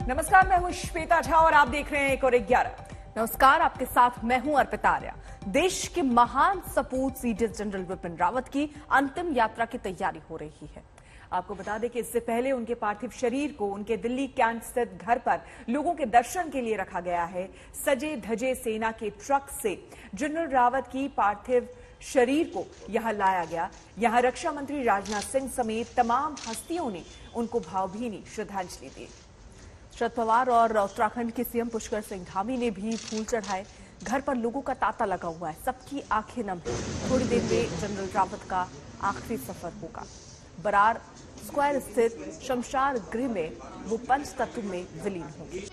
नमस्कार, मैं हूं श्वेता झा और आप देख रहे हैं 1 और 11। नमस्कार, आपके साथ मैं हूं अर्पिता आर्या। देश के महान सपूत सीडीएस जनरल विपिन रावत की अंतिम यात्रा की तैयारी हो रही है। आपको बता दें कि इससे पहले उनके पार्थिव शरीर को उनके दिल्ली कैंट स्थित घर पर लोगों के दर्शन के लिए रखा गया है। सजे धजे सेना के ट्रक से जनरल रावत की पार्थिव शरीर को यहां लाया गया। यहां रक्षा मंत्री राजनाथ सिंह समेत तमाम हस्तियों ने उनको भावभीनी श्रद्धांजलि दी। शरद पवार और उत्तराखंड के सीएम पुष्कर सिंह धामी ने भी फूल चढ़ाए। घर पर लोगों का तांता लगा हुआ है, सबकी आंखें नम हैं। थोड़ी देर में जनरल रावत का आखिरी सफर होगा। बरार स्क्वायर स्थित शमशान गृह में वो पंच तत्व में विलीन होंगे।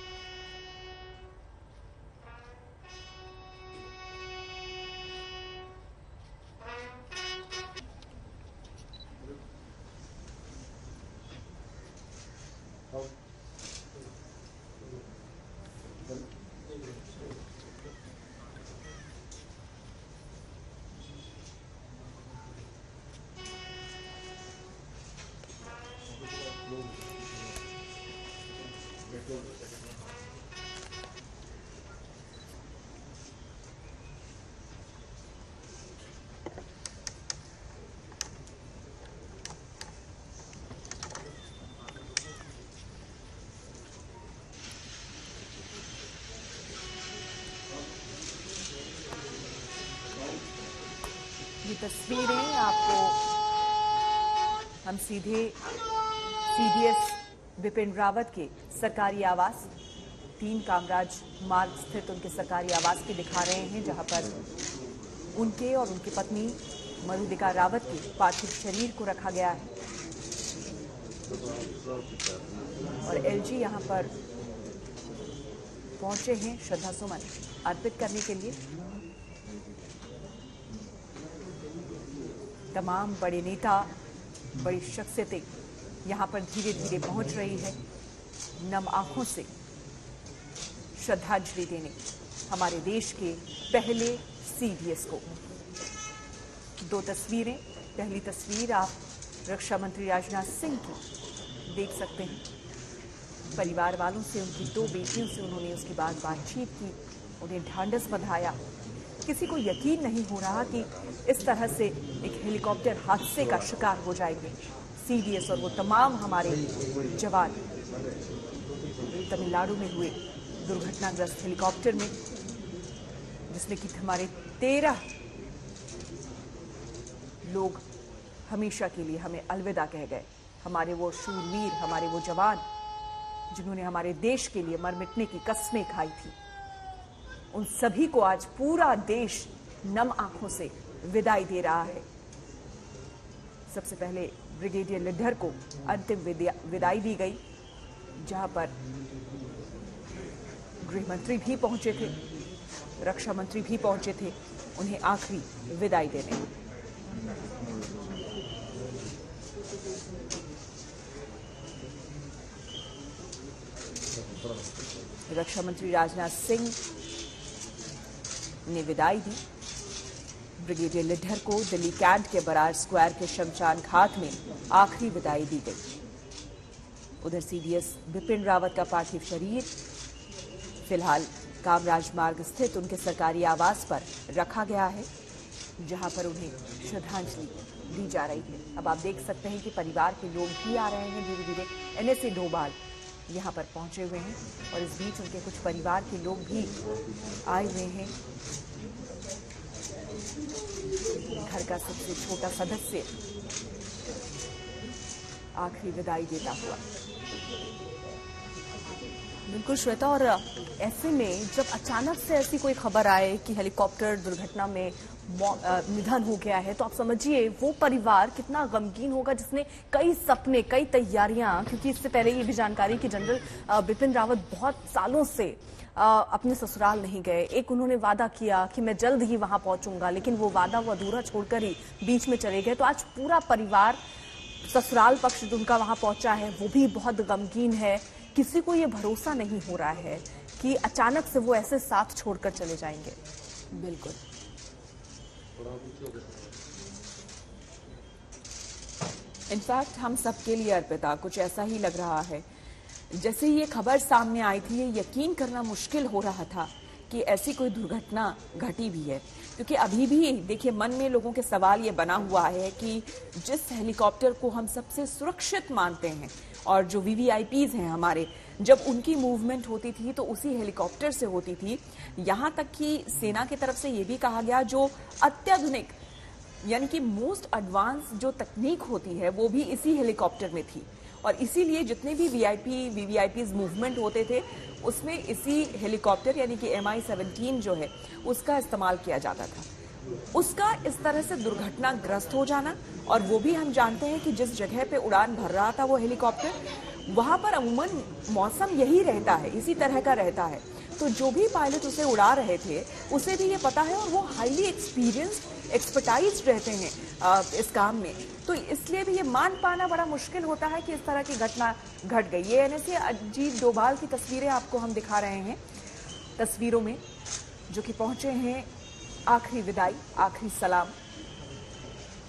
ये तस्वीरें आपको हम सीधे सीडीएस विपिन रावत के सरकारी आवास 3 कामराज मार्ग स्थित उनके सरकारी आवास की दिखा रहे हैं, जहां पर उनके और उनकी पत्नी मधुलिका रावत के पार्थिव शरीर को रखा गया है। और एलजी यहां पर पहुंचे हैं श्रद्धासुमन अर्पित करने के लिए। तमाम बड़े नेता, बड़ी शख्सियतें यहां पर धीरे धीरे पहुंच रही है नम आंखों से श्रद्धांजलि देने हमारे देश के पहले सीडीएस को। 2 तस्वीरें। पहली तस्वीर आप रक्षा मंत्री राजनाथ सिंह की देख सकते हैं। परिवार वालों से, उनकी 2 बेटियों से उन्होंने उसके बाद बातचीत की, उन्हें ढांढस बंधाया। किसी को यकीन नहीं हो रहा कि इस तरह से एक हेलीकॉप्टर हादसे का शिकार हो जाएंगे सीडीएस और वो तमाम हमारे जवान। तमिलनाडु में हुए दुर्घटनाग्रस्त हेलीकॉप्टर में, जिसमें कि हमारे 13 लोग हमेशा के लिए हमें अलविदा कह गए। हमारे वो शूरवीर, हमारे वो जवान जिन्होंने हमारे देश के लिए मर मिटने की कस्में खाई थी, उन सभी को आज पूरा देश नम आंखों से विदाई दे रहा है। सबसे पहले ब्रिगेडियर लिड्ढर को अंतिम विदाई दी गई, जहां पर गृह मंत्री भी पहुंचे थे, रक्षा मंत्री भी पहुंचे थे उन्हें आखिरी विदाई देने। रक्षा मंत्री राजनाथ सिंह ने विदाई दी। ब्रिगेडियर लिड्ढर को दिल्ली कैंट के बरार स्क्वायर के शमशान घाट में आखिरी विदाई दी गई। उधर सीडीएस विपिन रावत का पार्थिव शरीर फिलहाल कामराज मार्ग स्थित उनके सरकारी आवास पर रखा गया है, जहां पर उन्हें श्रद्धांजलि दी जा रही है। अब आप देख सकते हैं कि परिवार के लोग भी आ रहे हैं धीरे धीरे। एनएसए डोभाल यहाँ पर पहुंचे हुए हैं और इस बीच उनके कुछ परिवार के लोग भी आए हुए हैं। घर का सबसे छोटा सदस्य आखिरी विदाई देता हुआ। बिल्कुल श्वेता, और ऐसे में जब अचानक से ऐसी कोई खबर आए कि हेलीकॉप्टर दुर्घटना में निधन हो गया है, तो आप समझिए वो परिवार कितना गमगीन होगा, जिसने कई सपने, कई तैयारियां, क्योंकि इससे पहले ये भी जानकारी कि जनरल बिपिन रावत बहुत सालों से अपने ससुराल नहीं गए। एक उन्होंने वादा किया कि मैं जल्द ही वहां पहुंचूंगा, लेकिन वो वादा वो अधूरा छोड़कर ही बीच में चले गए। तो आज पूरा परिवार, ससुराल पक्ष उनका वहां पहुंचा है, वो भी बहुत गमगीन है। किसी को ये भरोसा नहीं हो रहा है कि अचानक से वो ऐसे साथ छोड़कर चले जाएंगे। बिल्कुल। इनफैक्ट हम सबके लिए अर्पिता कुछ ऐसा ही लग रहा है जैसे ये खबर सामने आई थी, ये यकीन करना मुश्किल हो रहा था कि ऐसी कोई दुर्घटना घटी भी है, क्योंकि अभी भी देखिए मन में लोगों के सवाल ये बना हुआ है कि जिस हेलीकॉप्टर को हम सबसे सुरक्षित मानते हैं और जो वीवीआईपीज हैं हमारे, जब उनकी मूवमेंट होती थी तो उसी हेलीकॉप्टर से होती थी। यहाँ तक कि सेना की तरफ से ये भी कहा गया जो अत्याधुनिक यानी कि मोस्ट एडवांस जो तकनीक होती है वो भी इसी हेलीकॉप्टर में थी, और इसीलिए जितने भी वीवीआईपीज मूवमेंट होते थे उसमें इसी हेलीकॉप्टर यानी कि MI-17 जो है उसका इस्तेमाल किया जाता था। उसका इस तरह से दुर्घटनाग्रस्त हो जाना, और वो भी हम जानते हैं कि जिस जगह पे उड़ान भर रहा था वो हेलीकॉप्टर, वहां पर अमूमन मौसम यही रहता है, इसी तरह का रहता है, तो जो भी पायलट उसे उड़ा रहे थे उसे भी ये पता है और वो हाईली एक्सपर्टाइज रहते हैं इस काम में, तो इसलिए भी ये मान पाना बड़ा मुश्किल होता है कि इस तरह की घटना घट गई। ये NSA अजीत डोभाल की तस्वीरें आपको हम दिखा रहे हैं तस्वीरों में, जो कि पहुंचे हैं आखिरी विदाई, आखिरी सलाम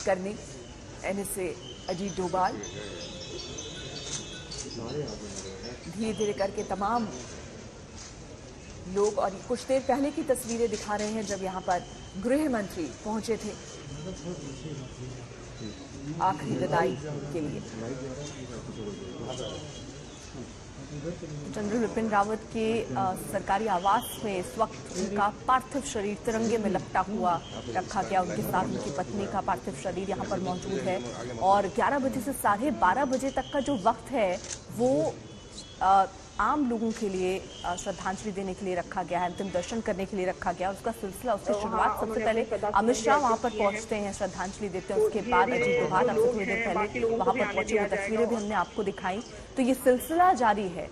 करने NSA अजीत डोभाल। धीरे धीरे करके तमाम लोग, और कुछ देर पहले की तस्वीरें दिखा रहे हैं जब यहाँ पर गृह मंत्री पहुंचे थे आखिरी विदाई के लिए। जनरल बिपिन रावत के सरकारी आवास में इस वक्त उनका पार्थिव शरीर तिरंगे में लपटा हुआ रखा गया। उनके साथ उनकी पत्नी का पार्थिव शरीर यहाँ पर मौजूद है, और 11 बजे से 12:30 बजे तक का जो वक्त है वो आम लोगों के लिए श्रद्धांजलि देने के लिए रखा गया है, अंतिम दर्शन करने के लिए रखा गया। उसका सिलसिला, उसकी शुरुआत सबसे पहले अमित शाह वहां पर पहुंचते हैं, श्रद्धांजलि देते हैं, उसके बाद अजीत डोभाल आपसे थोड़ी देर पहले वहां पर पहुंचे हुए तस्वीरें भी हमने आपको दिखाई। तो ये सिलसिला जारी है,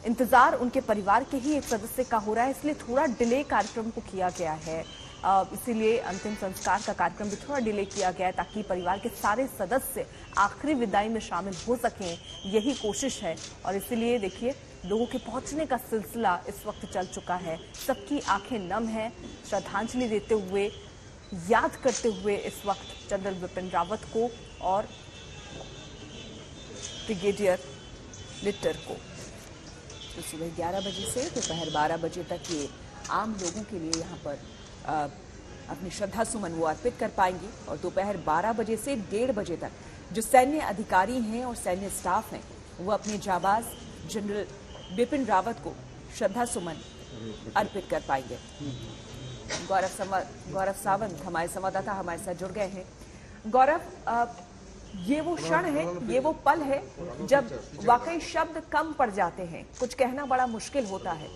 इंतजार उनके परिवार के ही एक सदस्य का हो रहा है, इसलिए थोड़ा डिले कार्यक्रम को किया गया है। इसीलिए अंतिम संस्कार का कार्यक्रम भी थोड़ा डिले किया गया है ताकि परिवार के सारे सदस्य आखिरी विदाई में शामिल हो सकें, यही कोशिश है। और इसीलिए देखिए लोगों के पहुंचने का सिलसिला इस वक्त चल चुका है, सबकी आंखें नम है, श्रद्धांजलि देते हुए, याद करते हुए इस वक्त जनरल बिपिन रावत को और ब्रिगेडियर लिट्टर को। तो सुबह 11 बजे से दोपहर 12 बजे तक ये आम लोगों के लिए यहाँ पर अपनी श्रद्धा सुमन वो अर्पित कर पाएंगे, और दोपहर 12 बजे से 1:30 बजे तक जो सैन्य अधिकारी हैं और सैन्य स्टाफ हैं वो अपने जाबाज जनरल बिपिन रावत को श्रद्धा सुमन अर्पित कर पाएंगे। गौरव सावंत हमारे संवाददाता हमारे साथ जुड़ गए हैं। गौरव, ये वो क्षण है, ये वो पल है जब वाकई शब्द कम पड़ जाते हैं, कुछ कहना बड़ा मुश्किल होता है,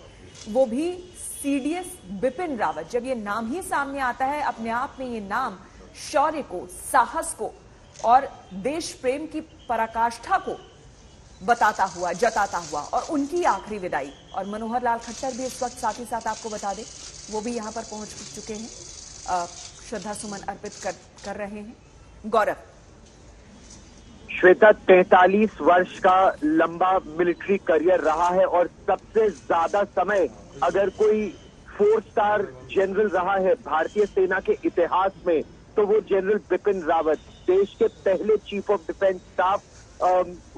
वो भी CDS बिपिन रावत। जब ये नाम ही सामने आता है, अपने आप में ये नाम शौर्य को, साहस को और देश प्रेम की पराकाष्ठा को बताता हुआ, जताता हुआ, और उनकी आखिरी विदाई। और मनोहर लाल खट्टर भी इस वक्त साथ ही साथ आपको बता दें वो भी यहाँ पर पहुंच चुके हैं, श्रद्धा सुमन अर्पित कर रहे हैं। गौरव, श्वेता, 43 वर्ष का लंबा मिलिट्री करियर रहा है, और सबसे ज्यादा समय अगर कोई 4 स्टार जनरल रहा है भारतीय सेना के इतिहास में तो वो जनरल बिपिन रावत, देश के पहले चीफ ऑफ डिफेंस स्टाफ।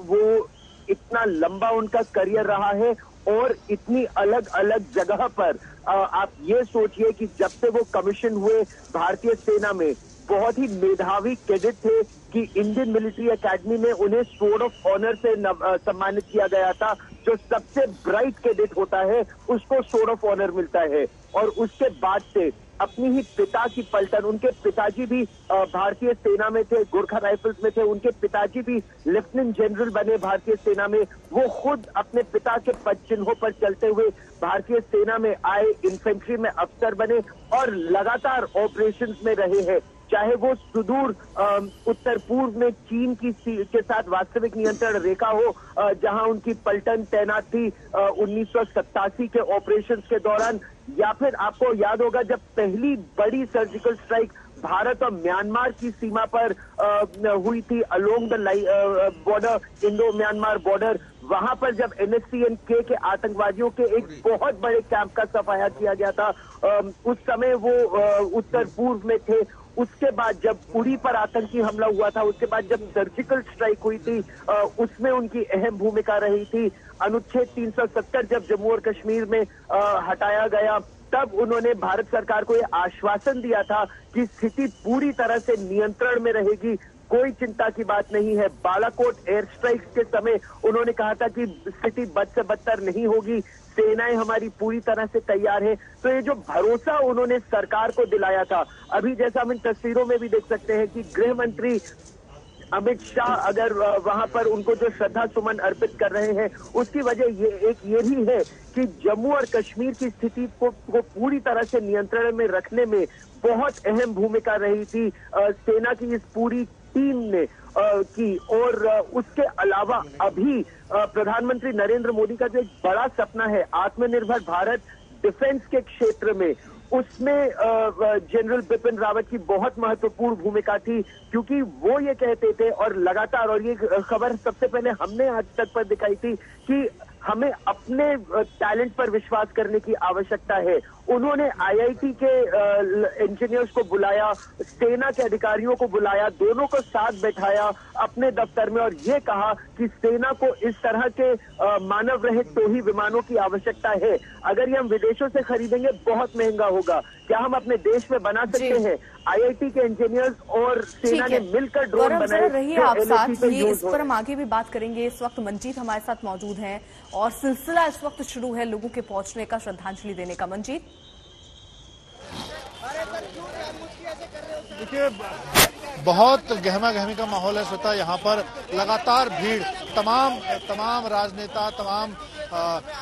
वो इतना लंबा उनका करियर रहा है और इतनी अलग अलग जगह पर। आप ये सोचिए कि जब से वो कमीशन हुए भारतीय सेना में, बहुत ही मेधावी कैडेट थे कि इंडियन मिलिट्री एकेडमी में उन्हें स्वॉर्ड ऑफ ऑनर से सम्मानित किया गया था। जो सबसे ब्राइट कैडेट होता है उसको स्वॉर्ड ऑफ ऑनर मिलता है। और उसके बाद से अपनी ही पिता की पलटन, उनके पिताजी भी भारतीय सेना में थे, गोरखा राइफल्स में थे, उनके पिताजी भी लेफ्टिनेंट जनरल बने भारतीय सेना में। वो खुद अपने पिता के पद चिन्हों पर चलते हुए भारतीय सेना में आए, इन्फेंट्री में अफसर बने और लगातार ऑपरेशंस में रहे हैं। चाहे वो सुदूर उत्तर पूर्व में चीन के साथ वास्तविक नियंत्रण रेखा हो, जहां उनकी पलटन तैनात थी 1987 के ऑपरेशंस के दौरान, या फिर आपको याद होगा जब पहली बड़ी सर्जिकल स्ट्राइक भारत और म्यांमार की सीमा पर हुई थी, along the border, Indo Myanmar border, वहां पर जब NSCN-K के आतंकवादियों के एक बहुत बड़े कैंप का सफाया किया गया था, उस समय वो उत्तर पूर्व में थे। उसके बाद जब उड़ी पर आतंकी हमला हुआ था, उसके बाद जब सर्जिकल स्ट्राइक हुई थी, उसमें उनकी अहम भूमिका रही थी। अनुच्छेद 370 जब जम्मू और कश्मीर में हटाया गया, तब उन्होंने भारत सरकार को यह आश्वासन दिया था कि स्थिति पूरी तरह से नियंत्रण में रहेगी, कोई चिंता की बात नहीं है। बालाकोट एयर स्ट्राइक्स के समय उन्होंने कहा था कि स्थिति बद से बदतर नहीं होगी, सेनाएं हमारी पूरी तरह से तैयार है। तो ये जो भरोसा उन्होंने सरकार को दिलाया था, अभी जैसा हम इन तस्वीरों में भी देख सकते हैं कि गृह मंत्री अमित शाह अगर वहां पर उनको जो श्रद्धा सुमन अर्पित कर रहे हैं, उसकी वजह ये भी है कि जम्मू और कश्मीर की स्थिति को पूरी तरह से नियंत्रण में रखने में बहुत अहम भूमिका रही थी सेना की इस पूरी टीम ने की। और उसके अलावा अभी प्रधानमंत्री नरेंद्र मोदी का जो एक बड़ा सपना है आत्मनिर्भर भारत डिफेंस के क्षेत्र में, उसमें जनरल बिपिन रावत की बहुत महत्वपूर्ण भूमिका थी, क्योंकि वो ये कहते थे और लगातार, और ये खबर सबसे पहले हमने आज तक पर दिखाई थी कि हमें अपने टैलेंट पर विश्वास करने की आवश्यकता है। उन्होंने आईआईटी के इंजीनियर्स को बुलाया, सेना के अधिकारियों को बुलाया, दोनों को साथ बैठाया अपने दफ्तर में और ये कहा कि सेना को इस तरह के मानव रहित टोही विमानों की आवश्यकता है। अगर ये हम विदेशों से खरीदेंगे बहुत महंगा होगा, क्या हम अपने देश में बना सकते हैं? आईआईटी के इंजीनियर्स और सेना ने मिलकर ड्रोन बनाए। रहिए आप साथ, ये इस पर हम आगे भी बात करेंगे। इस वक्त मंजीत हमारे साथ मौजूद हैं और सिलसिला इस वक्त शुरू है लोगों के पहुंचने का, श्रद्धांजलि देने का। मंजीत, देखिए बहुत गहमा गहमी का माहौल है श्वेता। यहाँ पर लगातार भीड़, तमाम राजनेता, तमाम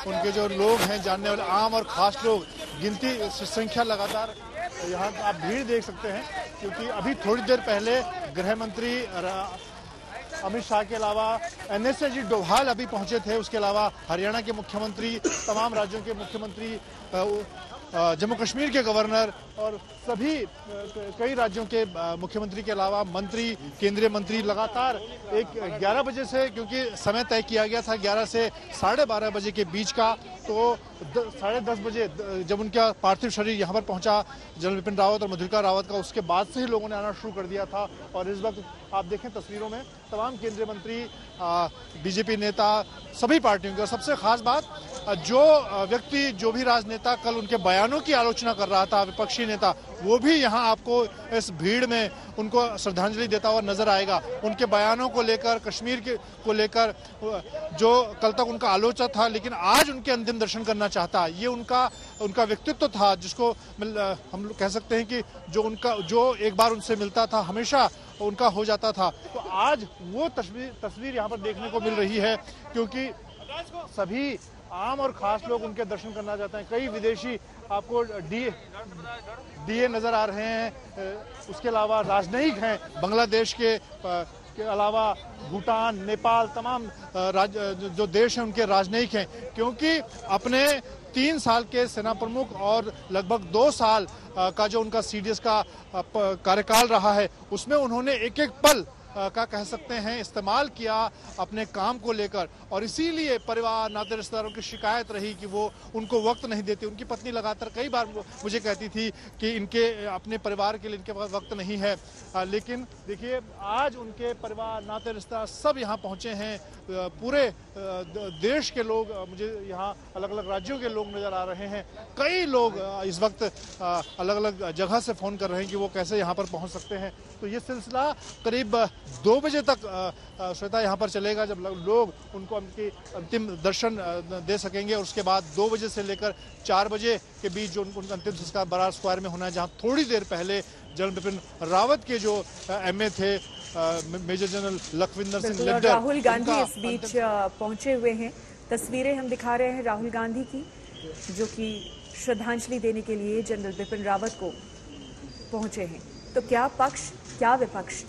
उनके जो लोग हैं, जानने वाले आम और खास लोग, गिनती संख्या लगातार यहाँ आप भीड़ देख सकते हैं, क्योंकि अभी थोड़ी देर पहले गृह मंत्री अमित शाह के अलावा एनएसएजी डोभाल अभी पहुंचे थे। उसके अलावा हरियाणा के मुख्यमंत्री, तमाम राज्यों के मुख्यमंत्री, जम्मू कश्मीर के गवर्नर और सभी कई राज्यों के मुख्यमंत्री के अलावा मंत्री, केंद्रीय मंत्री लगातार 11 बजे से, क्योंकि समय तय किया गया था 11 से 12:30 बजे के बीच का, तो 10:30 बजे जब उनका पार्थिव शरीर यहाँ पर पहुंचा जनरल बिपिन रावत और मधुरिका रावत का, उसके बाद से ही लोगों ने आना शुरू कर दिया था। और इस वक्त आप देखें तस्वीरों में तमाम केंद्रीय मंत्री, बीजेपी नेता, सभी पार्टियों के, और सबसे खास बात जो व्यक्ति, जो भी राजनेता कल उनके बयानों की आलोचना कर रहा था, विपक्षी नेता, वो भी यहाँ आपको इस भीड़ में उनको श्रद्धांजलि देता हुआ नजर आएगा। उनके बयानों को लेकर, कश्मीर के को लेकर, जो कल तक उनका आलोचक था लेकिन आज उनके अंतिम दर्शन करना चाहता, ये उनका व्यक्तित्व था, जिसको हम लोग कह सकते हैं कि जो एक बार उनसे मिलता था हमेशा उनका हो जाता था। तो आज वो तस्वीर यहाँ पर देखने को मिल रही है, क्योंकि सभी आम और खास लोग उनके दर्शन करना चाहते हैं। कई विदेशी आपको डीए नजर आ रहे हैं, उसके अलावा राजनयिक हैं बांग्लादेश के अलावा भूटान, नेपाल, तमाम जो देश हैं उनके राजनयिक हैं, क्योंकि अपने 3 साल के सेना प्रमुख और लगभग 2 साल का जो उनका सीडीएस का कार्यकाल रहा है, उसमें उन्होंने एक एक पल का कह सकते हैं इस्तेमाल किया अपने काम को लेकर, और इसीलिए परिवार, नाते रिश्तेदारों की शिकायत रही कि वो उनको वक्त नहीं देते। उनकी पत्नी लगातार कई बार मुझे कहती थी कि इनके अपने परिवार के लिए इनके पास वक्त नहीं है। लेकिन देखिए आज उनके परिवार, नाते रिश्तेदार सब यहाँ पहुँचे हैं। पूरे देश के लोग, मुझे यहाँ अलग अलग राज्यों के लोग नजर आ रहे हैं। कई लोग इस वक्त अलग अलग जगह से फोन कर रहे हैं कि वो कैसे यहाँ पर पहुँच सकते हैं। तो ये सिलसिला करीब 2 बजे तक श्वेता यहाँ पर चलेगा, जब लोग उनको उनकी अंतिम दर्शन दे सकेंगे। और उसके बाद 2 बजे से लेकर 4 बजे के बीच जो उनका अंतिम संस्कार बरार स्क्वायर में होना है, जहाँ थोड़ी देर पहले जनरल बिपिन रावत के जो एमए थे, मेजर जनरल लखविंदर सिंह लिड्डर, राहुल गांधी इस बीच पहुंचे हुए हैं। तस्वीरें हम दिखा रहे हैं राहुल गांधी की, जो कि श्रद्धांजलि देने के लिए जनरल बिपिन रावत को पहुंचे हैं। तो क्या पक्ष, क्या विपक्ष,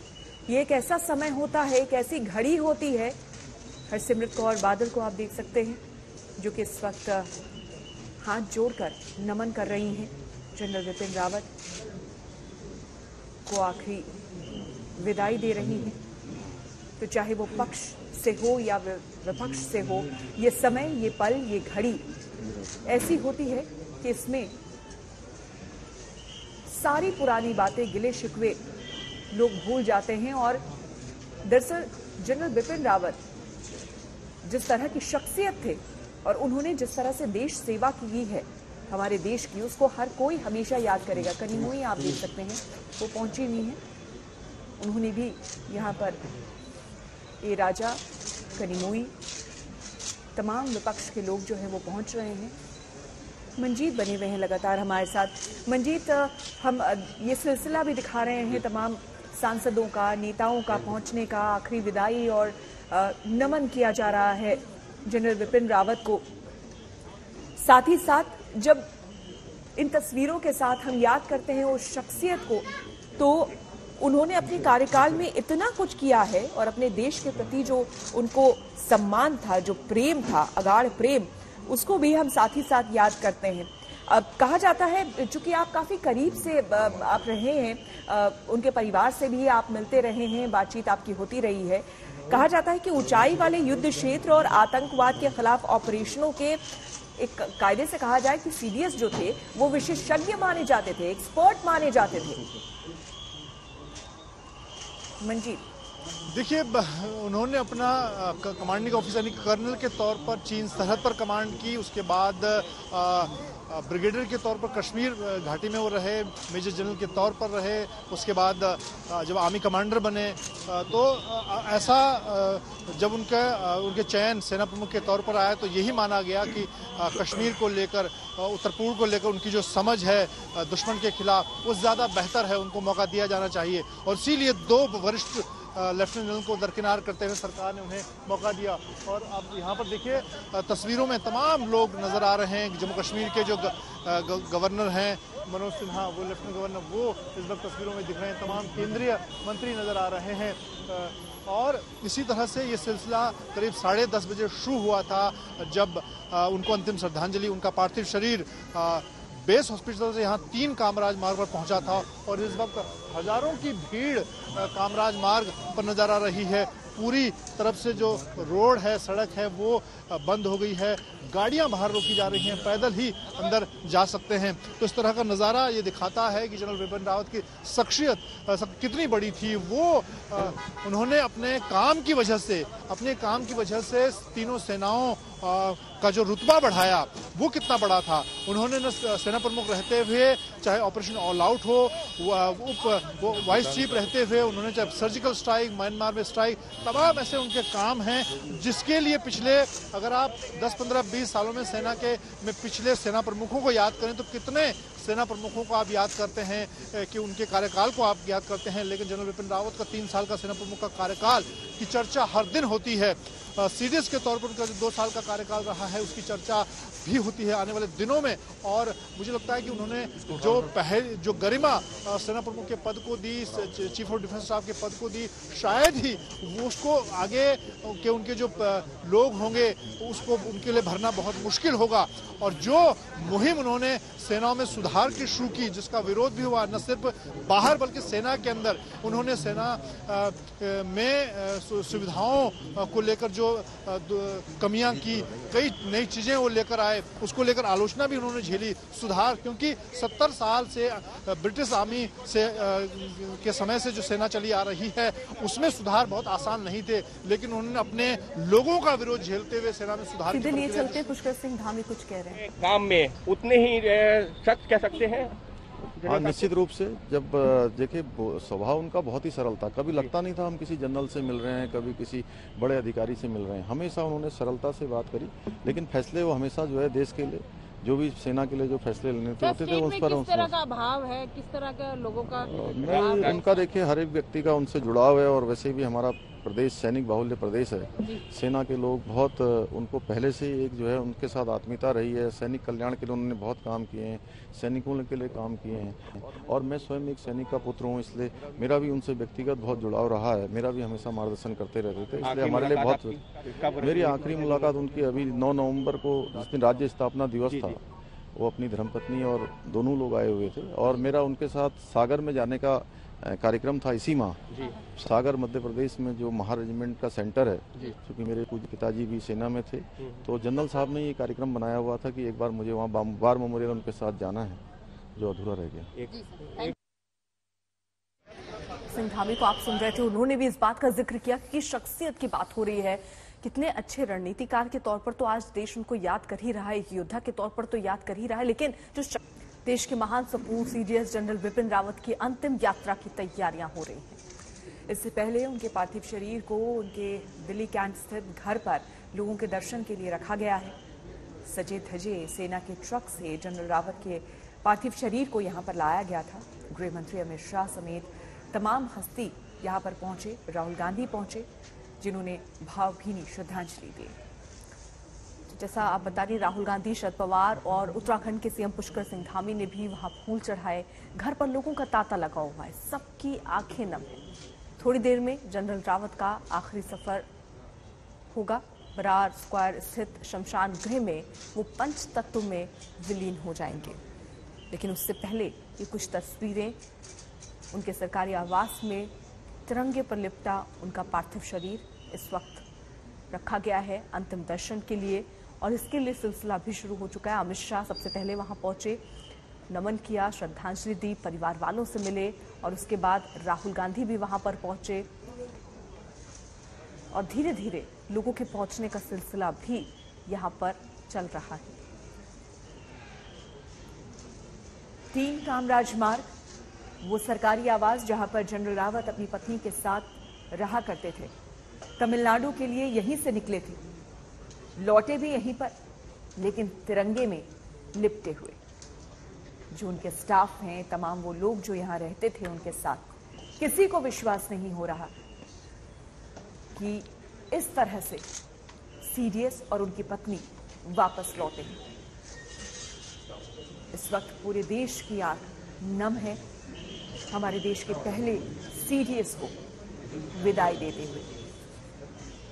ये एक ऐसा समय होता है, एक ऐसी घड़ी होती है। हरसिमरत कौर बादल को आप देख सकते हैं, जो कि इस वक्त हाथ जोड़कर नमन कर रही हैं जनरल बिपिन रावत को, आखिरी विदाई दे रही हैं। तो चाहे वो पक्ष से हो या विपक्ष से हो, ये समय, ये पल, ये घड़ी ऐसी होती है कि इसमें सारी पुरानी बातें, गिले शिकवे लोग भूल जाते हैं। और दरअसल जनरल बिपिन रावत जिस तरह की शख्सियत थे और उन्होंने जिस तरह से देश सेवा की है हमारे देश की, उसको हर कोई हमेशा याद करेगा। कनिमोई आप देख सकते हैं वो पहुंची हुई हैं, उन्होंने भी यहाँ पर ए राजा, कनिमोई, तमाम विपक्ष के लोग जो हैं वो पहुंच रहे हैं। मंजीत बने हुए हैं लगातार हमारे साथ। मंजीत, हम ये सिलसिला भी दिखा रहे हैं तमाम सांसदों का, नेताओं का पहुंचने का, आखिरी विदाई और नमन किया जा रहा है जनरल बिपिन रावत को। साथ ही साथ जब इन तस्वीरों के साथ हम याद करते हैं उस शख्सियत को, तो उन्होंने अपने कार्यकाल में इतना कुछ किया है और अपने देश के प्रति जो उनको सम्मान था, जो प्रेम था, अगाढ़ प्रेम, उसको भी हम साथ ही साथ याद करते हैं। अब कहा जाता है, चूंकि आप काफी करीब से आप रहे हैं, उनके परिवार से भी आप मिलते रहे हैं, बातचीत आपकी होती रही है, कहा जाता है कि ऊंचाई वाले युद्ध क्षेत्र और आतंकवाद के खिलाफ ऑपरेशनों के एक कायदे से कहा जाए कि सीडीएस जो थे वो विशेषज्ञ माने जाते थे, एक्सपर्ट माने जाते थे। मंजीत, देखिए, उन्होंने अपना कमांडिंग ऑफिसर यानी कर्नल के तौर पर चीन सरहद पर कमांड की, उसके बाद ब्रिगेडियर के तौर पर कश्मीर घाटी में वो रहे, मेजर जनरल के तौर पर रहे, उसके बाद जब आर्मी कमांडर बने तो ऐसा जब उनके चयन सेना प्रमुख के तौर पर आया तो यही माना गया कि कश्मीर को लेकर, उत्तर पूर्व को लेकर उनकी जो समझ है दुश्मन के खिलाफ वो ज़्यादा बेहतर है, उनको मौका दिया जाना चाहिए। और इसीलिए 2 वरिष्ठ लेफ्टिनेंट जनरल को दरकिनार करते हुए सरकार ने उन्हें मौका दिया। और अब यहाँ पर देखिए तस्वीरों में तमाम लोग नजर आ रहे हैं। जम्मू कश्मीर के जो गवर्नर हैं मनोज सिन्हा, वो लेफ्टिनेंट गवर्नर, वो इस वक्त तस्वीरों में दिख रहे हैं। तमाम केंद्रीय मंत्री नजर आ रहे हैं। और इसी तरह से ये सिलसिला करीब 10:30 बजे शुरू हुआ था जब उनको अंतिम श्रद्धांजलि, उनका पार्थिव शरीर बेस हॉस्पिटल से यहाँ 3 कामराज मार्ग पर पहुंचा था। और इस वक्त हजारों की भीड़ कामराज मार्ग पर नजर आ रही है। पूरी तरफ से जो रोड है, सड़क है, वो बंद हो गई है, गाड़ियां बाहर रोकी जा रही हैं, पैदल ही अंदर जा सकते हैं। तो इस तरह का नज़ारा ये दिखाता है कि जनरल बिपिन रावत की शख्सियत कितनी बड़ी थी। वो उन्होंने अपने काम की वजह से तीनों सेनाओं का जो रुतबा बढ़ाया वो कितना बड़ा था। उन्होंने न सेना प्रमुख रहते हुए, चाहे ऑपरेशन ऑल आउट हो, उप वाइस चीफ रहते हुए उन्होंने, चाहे सर्जिकल स्ट्राइक, म्यांमार में स्ट्राइक, तमाम ऐसे उनके काम हैं जिसके लिए पिछले, अगर आप 10, 15, 20 सालों में पिछले सेना प्रमुखों को याद करें तो कितने सेना प्रमुखों को आप याद करते हैं कि उनके कार्यकाल को आप याद करते हैं। लेकिन जनरल बिपिन रावत का 3 साल का सेना प्रमुख का कार्यकाल की चर्चा हर दिन होती है। सीडीएस के तौर पर उनका जो 2 साल का कार्यकाल रहा है उसकी चर्चा भी होती है आने वाले दिनों में। और मुझे लगता है कि उन्होंने जो गरिमा सेना प्रमुख के पद को दी, चीफ ऑफ डिफेंस स्टाफ के पद को दी, शायद ही वो उसको आगे के उनके जो लोग होंगे उसको उनके लिए भरना बहुत मुश्किल होगा। और जो मुहिम उन्होंने सेनाओं में सुधार की शुरू की, जिसका विरोध भी हुआ न सिर्फ बाहर बल्कि सेना के अंदर, उन्होंने सेना में सुविधाओं को लेकर जो कमियां की, कई नई चीजें वो लेकर आए, उसको लेकर आलोचना भी उन्होंने झेली। सुधार, क्योंकि 70 साल से ब्रिटिश आर्मी से के समय से जो सेना चली आ रही है उसमें सुधार बहुत आसान नहीं थे, लेकिन उन्होंने अपने लोगों का विरोध झेलते हुए सेना में सुधार सीधे लिए चलते। पुष्कर सिंह धामी कुछ कह रहे हैं। काम में उतने ही सख्त कह सकते हैं। हाँ, निश्चित रूप से। जब देखिए स्वभाव उनका बहुत ही सरल था, कभी लगता नहीं था हम किसी जनरल से मिल रहे हैं, कभी किसी बड़े अधिकारी से मिल रहे हैं। हमेशा उन्होंने सरलता से बात करी, लेकिन फैसले वो हमेशा जो है देश के लिए, जो भी सेना के लिए जो फैसले लेने होते थे उस पर किस तरह का भाव है, किस तरह का लोगों का नहीं, उनका देखिए हर एक व्यक्ति का उनसे जुड़ाव है। और वैसे भी हमारा प्रदेश सैनिक बाहुल्य प्रदेश है, सेना के लोग बहुत उनको पहले से ही एक जो है उनके साथ आत्मीयता रही है। सैनिक कल्याण के लिए उन्होंने बहुत काम किए हैं, सैनिकों के लिए काम किए हैं। और मैं स्वयं एक सैनिक का पुत्र हूँ, इसलिए मेरा भी उनसे व्यक्तिगत बहुत जुड़ाव रहा है। मेरा भी हमेशा मार्गदर्शन करते रहते थे, इसलिए हमारे लिए बहुत। मेरी आखिरी मुलाकात उनकी अभी 9 नवंबर को, जिस दिन राज्य स्थापना दिवस था, वो अपनी धर्मपत्नी और दोनों लोग आए हुए थे। और मेरा उनके साथ सागर में जाने का कार्यक्रम था इसी माह। सागर मध्य प्रदेश में जो महा रेजिमेंट का सेंटर है, क्योंकि मेरे पूज्य पिताजी भी सेना में थे, तो जनरल साहब ने ये कार्यक्रम बनाया हुआ था कि एक बार मुझे वहाँ वार मेमोरियल उनके साथ जाना है, जो अधूरा रह गया। सिंह धामी को आप सुन रहे थे, उन्होंने भी इस बात का जिक्र किया कि शख्सियत की बात हो रही है, कितने अच्छे रणनीतिकार के तौर पर तो आज देश उनको याद कर ही रहा है, एक योद्धा के तौर पर तो याद कर ही रहा है, लेकिन जो देश के महान सपूत सीडीएस जनरल विपिन रावत की अंतिम यात्रा की तैयारियां हो रही हैं। इससे पहले उनके पार्थिव शरीर को उनके दिल्ली कैंट स्थित घर पर लोगों के दर्शन के लिए रखा गया है। सजे धजे सेना के ट्रक से जनरल रावत के पार्थिव शरीर को यहां पर लाया गया था। गृह मंत्री अमित शाह समेत तमाम हस्ती यहां पर पहुंचे। राहुल गांधी पहुंचे, जिन्होंने भावभीनी श्रद्धांजलि दी। जैसा आप बता रही, राहुल गांधी, शरद पवार और उत्तराखंड के सीएम पुष्कर सिंह धामी ने भी वहां फूल चढ़ाए। घर पर लोगों का तांता लगा हुआ है, सबकी आंखें नम है। थोड़ी देर में जनरल रावत का आखिरी सफर होगा। बरार स्क्वायर स्थित शमशान गृह में वो पंच तत्व में विलीन हो जाएंगे। लेकिन उससे पहले ये कुछ तस्वीरें उनके सरकारी आवास में तिरंगे पर लिपटा उनका पार्थिव शरीर इस वक्त रखा गया है अंतिम दर्शन के लिए, और इसके लिए सिलसिला भी शुरू हो चुका है। अमित शाह सबसे पहले वहां पहुंचे, नमन किया, श्रद्धांजलि दी, परिवार वालों से मिले, और उसके बाद राहुल गांधी भी वहां पर पहुंचे, और धीरे धीरे लोगों के पहुंचने का सिलसिला भी यहां पर चल रहा है। 3 कामराज मार्ग, वो सरकारी आवास जहां पर जनरल रावत अपनी पत्नी के साथ रहा करते थे, तमिलनाडु के लिए यहीं से निकले थे, लौटे भी यहीं पर, लेकिन तिरंगे में लिपटे हुए। जो उनके स्टाफ हैं, तमाम वो लोग जो यहां रहते थे उनके साथ, किसी को विश्वास नहीं हो रहा कि इस तरह से सीडीएस और उनकी पत्नी वापस लौटे हैं। इस वक्त पूरे देश की आंख नम है हमारे देश के पहले सीडीएस को विदाई देते हुए।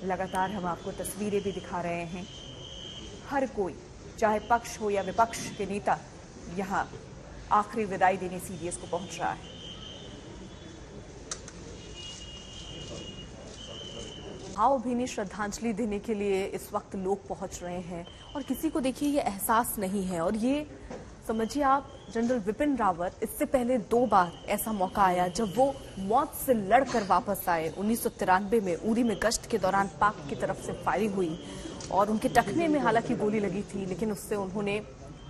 लगातार हम आपको तस्वीरें भी दिखा रहे हैं। हर कोई, चाहे पक्ष हो या विपक्ष के नेता, यहां आखिरी विदाई देने सीडीएस को पहुंच रहा है। भावभीनी श्रद्धांजलि देने के लिए इस वक्त लोग पहुंच रहे हैं, और किसी को देखिए ये एहसास नहीं है। और ये समझिए आप, जनरल विपिन रावत, इससे पहले 2 बार ऐसा मौका आया जब वो मौत से लड़कर वापस आए। 1993 में उरी में गश्त के दौरान पाक की तरफ से फायरिंग हुई और उनके टखने में हालांकि गोली लगी थी, लेकिन उससे उन्होंने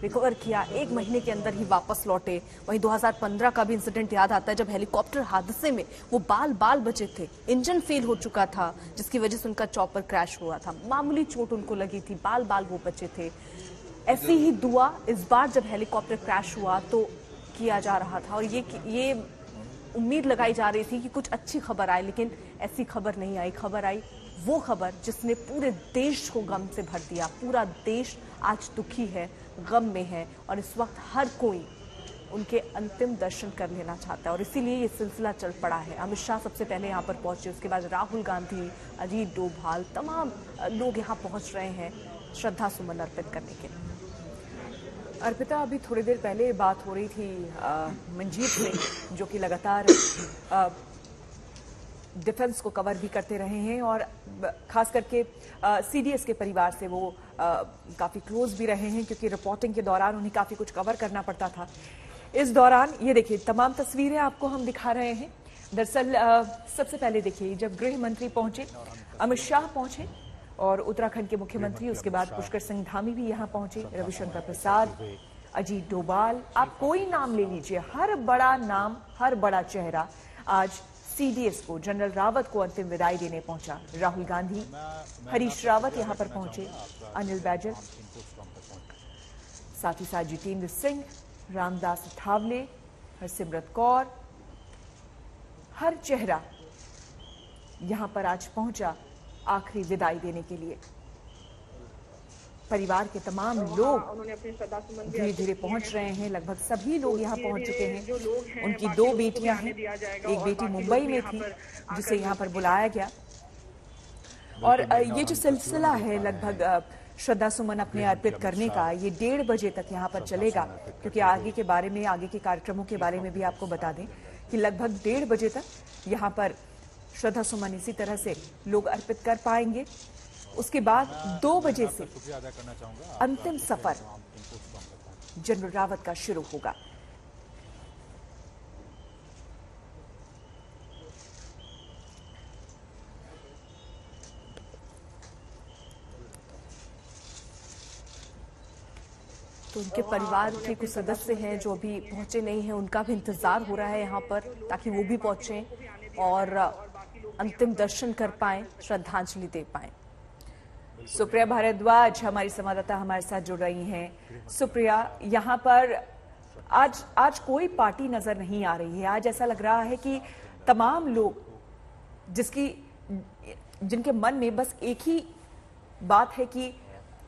रिकवर किया, 1 महीने के अंदर ही वापस लौटे। वहीं 2015 का भी इंसिडेंट याद आता है जब हेलीकॉप्टर हादसे में वो बाल बचे थे, इंजन फेल हो चुका था जिसकी वजह से उनका चॉपर क्रैश हुआ था, मामूली चोट उनको लगी थी, बाल वो बचे थे। ऐसी ही दुआ इस बार जब हेलीकॉप्टर क्रैश हुआ तो किया जा रहा था, और ये उम्मीद लगाई जा रही थी कि कुछ अच्छी खबर आए, लेकिन ऐसी खबर नहीं आई। खबर आई वो खबर जिसने पूरे देश को गम से भर दिया। पूरा देश आज दुखी है, गम में है, और इस वक्त हर कोई उनके अंतिम दर्शन कर लेना चाहता है, और इसीलिए ये सिलसिला चल पड़ा है। अमित शाह सबसे पहले यहाँ पर पहुंचे, उसके बाद राहुल गांधी, अजीत डोभाल, तमाम लोग यहाँ पहुंच रहे हैं श्रद्धा सुमन अर्पित करने के लिए। अर्पिता, अभी थोड़ी देर पहले बात हो रही थी मंजीत सिंह, जो कि लगातार डिफेंस को कवर भी करते रहे हैं, और खास करके सीडीएस के परिवार से वो काफ़ी क्लोज भी रहे हैं, क्योंकि रिपोर्टिंग के दौरान उन्हें काफ़ी कुछ कवर करना पड़ता था। इस दौरान ये देखिए, तमाम तस्वीरें आपको हम दिखा रहे हैं। दरअसल सबसे पहले देखिए, जब गृह मंत्री पहुंचे, अमित शाह पहुंचे, और उत्तराखंड के मुख्यमंत्री, उसके बाद पुष्कर सिंह धामी भी यहाँ पहुंचे, रविशंकर प्रसाद, अजीत डोभाल, आप कोई नाम ले लीजिए, हर बड़ा नाम, हर बड़ा चेहरा आज सीडीएस को, जनरल रावत को अंतिम विदाई देने पहुंचा। राहुल गांधी, हरीश रावत यहाँ पर पहुंचे, अनिल बैजल, साथ ही साथ जितेंद्र सिंह, रामदास अठावले, हरसिमरत कौर, हर चेहरा यहां पर आज पहुंचा आखिरी विदाई देने के लिए। परिवार के तमाम लोग धीरे धीरे पहुंच रहे हैं, लगभग सभी लोग यहाँ पहुंच चुके हैं। उनकी 2 बेटियां हैं, एक बेटी मुंबई में थी जिसे यहाँ पर बुलाया गया, और ये जो सिलसिला है लगभग श्रद्धा सुमन अपने अर्पित करने का, ये 1:30 बजे तक यहाँ पर चलेगा, क्योंकि आगे के बारे में, आगे के कार्यक्रमों के बारे में भी आपको बता दें कि लगभग 1:30 बजे तक यहाँ पर श्रद्धा सुमन इसी तरह से लोग अर्पित कर पाएंगे। उसके बाद 2 बजे से अंतिम सफर जनरल रावत का शुरू होगा। तो उनके परिवार के कुछ सदस्य हैं जो अभी पहुंचे नहीं हैं, उनका भी इंतजार हो रहा है यहाँ पर ताकि वो भी पहुंचें और अंतिम दर्शन कर पाएं, श्रद्धांजलि दे पाएं। सुप्रिया भारद्वाज हमारी संवाददाता हमारे साथ जुड़ रही हैं। सुप्रिया, यहाँ पर आज कोई पार्टी नजर नहीं आ रही है। आज ऐसा लग रहा है कि तमाम लोग जिनके मन में बस एक ही बात है कि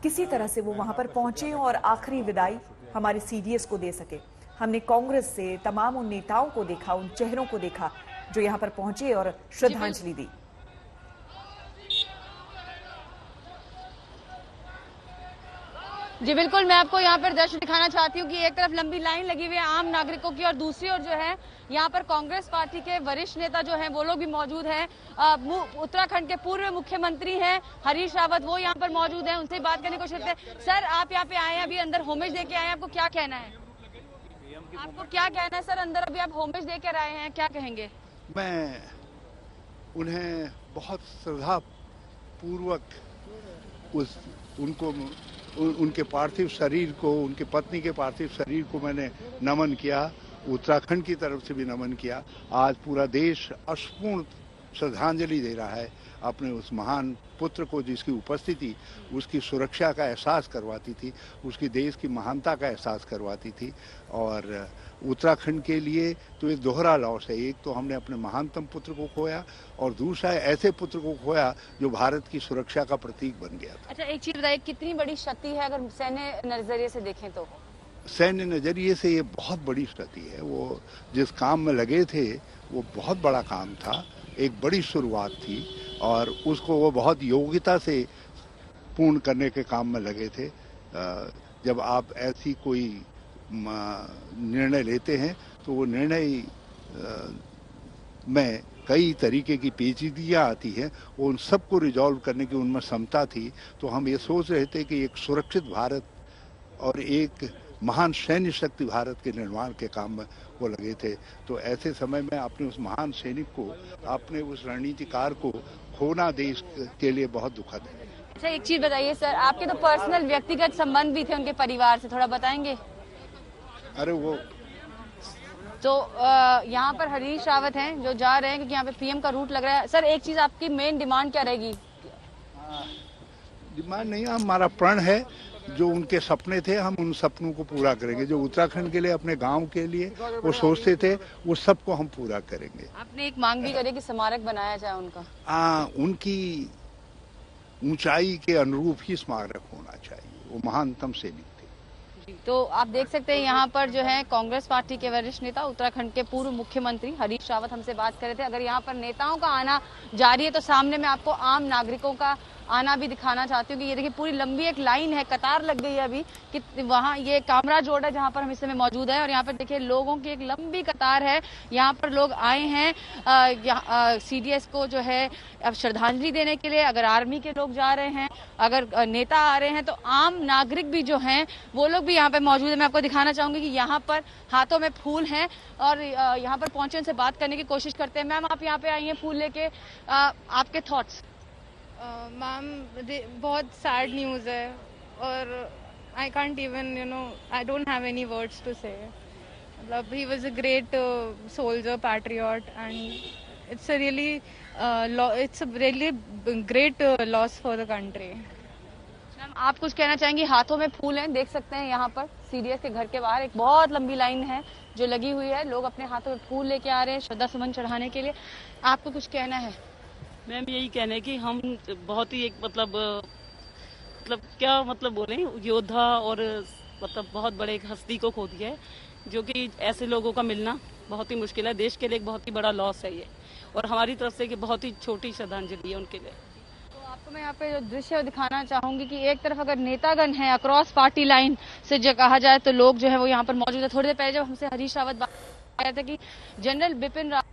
किसी तरह से वो वहां पर पहुंचे और आखिरी विदाई हमारे सीडीएस को दे सके। हमने कांग्रेस से तमाम उन नेताओं को देखा, उन चेहरों को देखा जो यहां पर पहुंचे और श्रद्धांजलि दी। जी बिल्कुल, मैं आपको यहाँ पर दृश्य दिखाना चाहती हूँ कि एक तरफ लंबी लाइन लगी हुई है आम नागरिकों की और दूसरी ओर जो है यहाँ पर कांग्रेस पार्टी के वरिष्ठ नेता जो हैं वो लोग भी मौजूद हैं। उत्तराखंड के पूर्व मुख्यमंत्री हैं हरीश रावत, वो यहाँ पर मौजूद हैं। उनसे बात करने की कोशिश करते हैं। सर, आप यहाँ पे आए हैं, अभी अंदर होमेज दे के आए हैं, आपको क्या कहना है? आपको क्या कहना है सर? अंदर अभी आप होमेज दे कर आए हैं, क्या कहेंगे? मैं उन्हें बहुत श्रद्धा पूर्वक उनके पार्थिव शरीर को, उनके पत्नी के पार्थिव शरीर को मैंने नमन किया, उत्तराखंड की तरफ से भी नमन किया। आज पूरा देश अश्रुपूर्ण श्रद्धांजलि दे रहा है अपने उस महान पुत्र को, जिसकी उपस्थिति उसकी सुरक्षा का एहसास करवाती थी, उसकी देश की महानता का एहसास करवाती थी। और उत्तराखंड के लिए तो एक दोहरा लॉस है। एक तो हमने अपने महानतम पुत्र को खोया और दूसरा ऐसे पुत्र को खोया जो भारत की सुरक्षा का प्रतीक बन गया था। अच्छा, एक चीज बताइए, कितनी बड़ी क्षति है अगर सैन्य नजरिए से देखें तो? सैन्य नजरिए से ये बहुत बड़ी क्षति है। वो जिस काम में लगे थे वो बहुत बड़ा काम था, एक बड़ी शुरुआत थी और उसको वो बहुत योग्यता से पूर्ण करने के काम में लगे थे। जब आप ऐसी कोई निर्णय लेते हैं तो वो निर्णय में कई तरीके की पेचीदगियां आती हैं, वो उन सबको रिजॉल्व करने की उनमें क्षमता थी। तो हम ये सोच रहे थे कि एक सुरक्षित भारत और एक महान सैन्य शक्ति भारत के निर्माण के काम में वो लगे थे। तो ऐसे समय में अपने उस महान सैनिक को, अपने उस रणनीतिकार को खोना देश के लिए बहुत दुखद है। अच्छा, एक चीज बताइए सर, आपके तो पर्सनल व्यक्तिगत संबंध भी थे उनके परिवार से, थोड़ा बताएंगे? अरे वो तो यहाँ पर हरीश रावत हैं जो जा रहे हैं क्योंकि यहाँ पे पीएम का रूट लग रहा है। सर, एक चीज, आपकी मेन डिमांड क्या रहेगी? डिमांड नहीं, हमारा प्रण है, जो उनके सपने थे हम उन सपनों को पूरा करेंगे। जो उत्तराखंड के लिए, अपने गांव के लिए वो सोचते थे, वो सबको हम पूरा करेंगे। आपने एक मांग भी करी कि स्मारक बनाया जाए उनका? उनकी ऊंचाई के अनुरूप ही स्मारक होना चाहिए। वो महानतम सैनिक थे। तो आप देख सकते हैं यहाँ पर जो है कांग्रेस पार्टी के वरिष्ठ नेता, उत्तराखंड के पूर्व मुख्यमंत्री हरीश रावत हमसे बात कर रहे थे। अगर यहाँ पर नेताओं का आना जारी है तो सामने में आपको आम नागरिकों का आना भी दिखाना चाहती हूँ कि ये देखिए पूरी लंबी एक लाइन है, कतार लग गई है अभी कि वहाँ ये कामराज रोड है जहाँ पर हम इस समय मौजूद है और यहाँ पर देखिए लोगों की एक लंबी कतार है। यहाँ पर लोग आए हैं सीडीएस को जो है अब श्रद्धांजलि देने के लिए। अगर आर्मी के लोग जा रहे हैं, अगर नेता आ रहे हैं, तो आम नागरिक भी जो हैं वो लोग भी यहाँ पे मौजूद है। मैं आपको दिखाना चाहूंगी कि यहाँ पर हाथों में फूल हैं और यहाँ पर पहुंचे उनसे बात करने की कोशिश करते हैं। मैम, आप यहाँ पे आई हैं फूल लेके, आपके थॉट्स? मैम, बहुत सैड न्यूज़ है और I can't even I don't have any words to say. मतलब he was a great soldier, patriot and it's a really great loss for the country. Ma'am, आप कुछ कहना चाहेंगी? हाथों में फूल हैं, देख सकते हैं यहाँ पर सीडीएस के घर के बाहर एक बहुत लंबी लाइन है जो लगी हुई है। लोग अपने हाथों में फूल लेके आ रहे हैं श्रद्धा सुमन चढ़ाने के लिए। आपको कुछ कहना है? मैम, यही कहना है कि हम बहुत ही एक मतलब क्या मतलब बोले, योद्धा और मतलब बहुत बड़े एक हस्ती को खो दिया है, जो कि ऐसे लोगों का मिलना बहुत ही मुश्किल है। देश के लिए एक बहुत ही बड़ा लॉस है ये, और हमारी तरफ से कि बहुत ही छोटी श्रद्धांजलि है उनके लिए। तो आपको मैं यहाँ पे जो दृश्य दिखाना चाहूंगी कि एक तरफ अगर नेतागण है अक्रॉस पार्टी लाइन से जो कहा जाए तो लोग जो है वो यहाँ पर मौजूद है। थोड़ी देर पहले जब हमसे हरीश रावत बात कर रहे थे कि जनरल बिपिन रावत,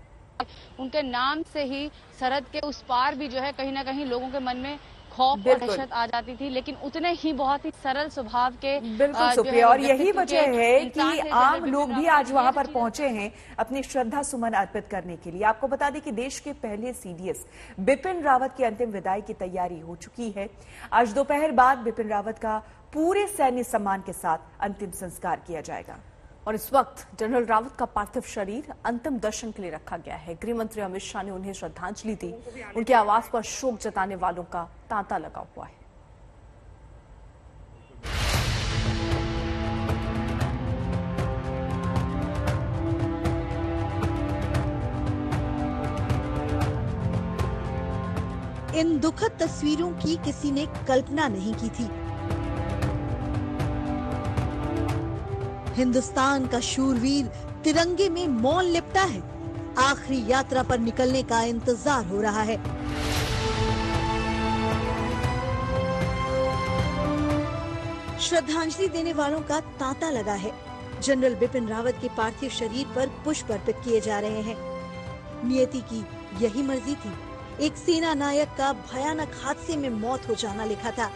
उनके नाम से ही सरहद के उस पार भी जो है कहीं ना कहीं लोगों के मन में खौफ और दहशत आ जाती थी, लेकिन उतने ही बहुत ही सरल स्वभाव के। बिल्कुल सुप्रिया, और यही वजह है कि आम लोग भी आज वहां पर पहुंचे हैं अपनी श्रद्धा सुमन अर्पित करने के लिए। आपको बता दें कि देश के पहले सीडीएस बिपिन रावत की अंतिम विदाई की तैयारी हो चुकी है। आज दोपहर बाद बिपिन रावत का पूरे सैन्य सम्मान के साथ अंतिम संस्कार किया जाएगा। और इस वक्त जनरल रावत का पार्थिव शरीर अंतिम दर्शन के लिए रखा गया है। गृह मंत्री अमित शाह ने उन्हें श्रद्धांजलि दी। उनके आवास पर शोक जताने वालों का तांता लगा हुआ है। इन दुखद तस्वीरों की किसी ने कल्पना नहीं की थी। हिंदुस्तान का शूरवीर तिरंगे में मौन लिपटा है। आखिरी यात्रा पर निकलने का इंतजार हो रहा है। श्रद्धांजलि देने वालों का तांता लगा है। जनरल बिपिन रावत के पार्थिव शरीर पर पुष्प अर्पित किए जा रहे हैं। नियति की यही मर्जी थी। एक सेना नायक का भयानक हादसे में मौत हो जाना लिखा था।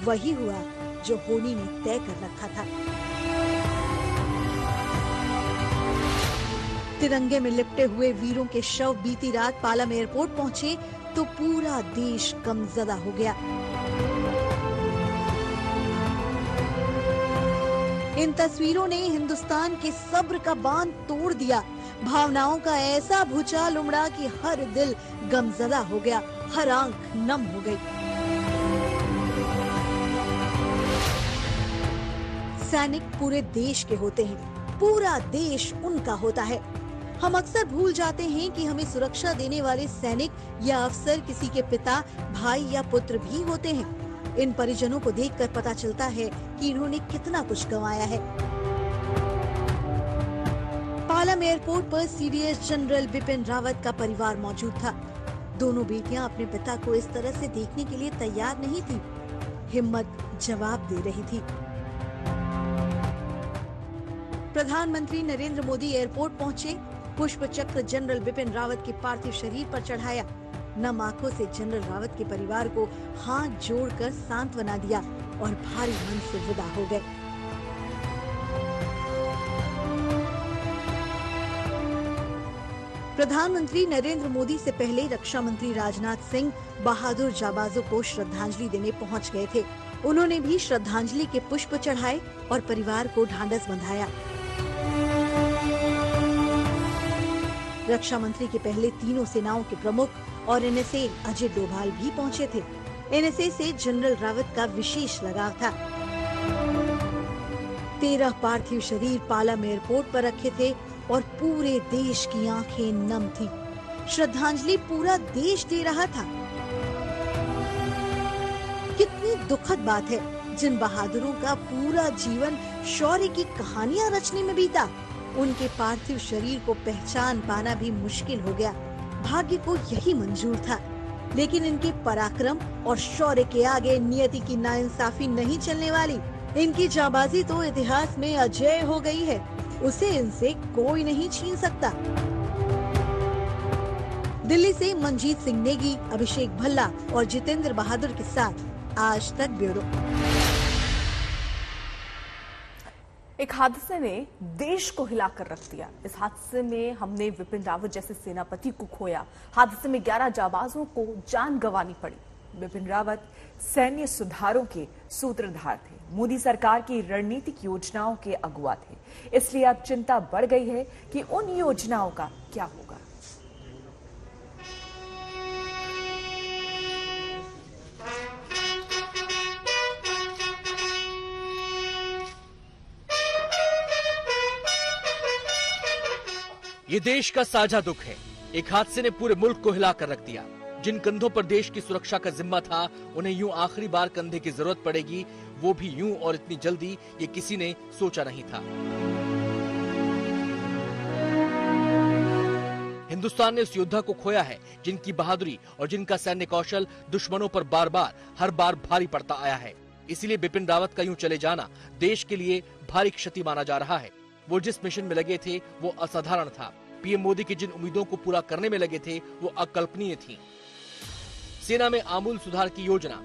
वही हुआ जो होनी ने तय कर रखा था। तिरंगे में लिपटे हुए वीरों के शव बीती रात पालम एयरपोर्ट पहुंचे तो पूरा देश गमजदा हो गया। इन तस्वीरों ने हिंदुस्तान के सब्र का बांध तोड़ दिया। भावनाओं का ऐसा भूचाल उमड़ा कि हर दिल गमजदा हो गया, हर आंख नम हो गई। सैनिक पूरे देश के होते हैं, पूरा देश उनका होता है। हम अक्सर भूल जाते हैं कि हमें सुरक्षा देने वाले सैनिक या अफसर किसी के पिता, भाई या पुत्र भी होते हैं। इन परिजनों को देखकर पता चलता है कि इन्होंने कितना कुछ गंवाया है। पालम एयरपोर्ट पर सीडीएस जनरल बिपिन रावत का परिवार मौजूद था। दोनों बेटियां अपने पिता को इस तरह से देखने के लिए तैयार नहीं थी। हिम्मत जवाब दे रही थी। प्रधानमंत्री नरेंद्र मोदी एयरपोर्ट पहुंचे। पुष्प चक्र जनरल बिपिन रावत के पार्थिव शरीर पर चढ़ाया। नम आंखों से जनरल रावत के परिवार को हाथ जोड़कर सांत्वना दिया और भारी मन से विदा हो गए। प्रधानमंत्री नरेंद्र मोदी से पहले रक्षा मंत्री राजनाथ सिंह बहादुर जाबाजों को श्रद्धांजलि देने पहुंच गए थे। उन्होंने भी श्रद्धांजलि के पुष्प चढ़ाए और परिवार को ढांढस बंधाया। रक्षा मंत्री के पहले तीनों सेनाओं के प्रमुख और एनएसए अजय डोभाल भी पहुंचे थे। एनएसए से जनरल रावत का विशेष लगाव था। 13 पार्थिव शरीर पालम एयरपोर्ट पर रखे थे और पूरे देश की आंखें नम थी। श्रद्धांजलि पूरा देश दे रहा था। कितनी दुखद बात है, जिन बहादुरों का पूरा जीवन शौर्य की कहानियां रचने में बीता, उनके पार्थिव शरीर को पहचान पाना भी मुश्किल हो गया। भाग्य को यही मंजूर था, लेकिन इनके पराक्रम और शौर्य के आगे नियति की नाइंसाफी नहीं चलने वाली। इनकी जाबाजी तो इतिहास में अजेय हो गई है। उसे इनसे कोई नहीं छीन सकता। दिल्ली से मंजीत सिंह नेगी, अभिषेक भल्ला और जितेंद्र बहादुर के साथ आज तक ब्यूरो। एक हादसे ने देश को हिलाकर रख दिया। इस हादसे में हमने विपिन रावत जैसे सेनापति को खोया। हादसे में 11 जाबाजों को जान गंवानी पड़ी। बिपिन रावत सैन्य सुधारों के सूत्रधार थे, मोदी सरकार की रणनीतिक योजनाओं के अगुवा थे। इसलिए अब चिंता बढ़ गई है कि उन योजनाओं का क्या होगा। ये देश का साझा दुख है। एक हादसे ने पूरे मुल्क को हिला कर रख दिया। जिन कंधों पर देश की सुरक्षा का जिम्मा था, उन्हें यूं आखिरी बार कंधे की जरूरत पड़ेगी, वो भी यूं और इतनी जल्दी, ये किसी ने सोचा नहीं था। हिंदुस्तान ने उस योद्धा को खोया है जिनकी बहादुरी और जिनका सैन्य कौशल दुश्मनों पर हर बार भारी पड़ता आया है। इसीलिए बिपिन रावत का यूं चले जाना देश के लिए भारी क्षति माना जा रहा है। वो जिस मिशन में लगे थे वो असाधारण था। पीएम मोदी की जिन उम्मीदों को पूरा करने में लगे थे वो अकल्पनीय थी। सेना में आमूल सुधार की योजना,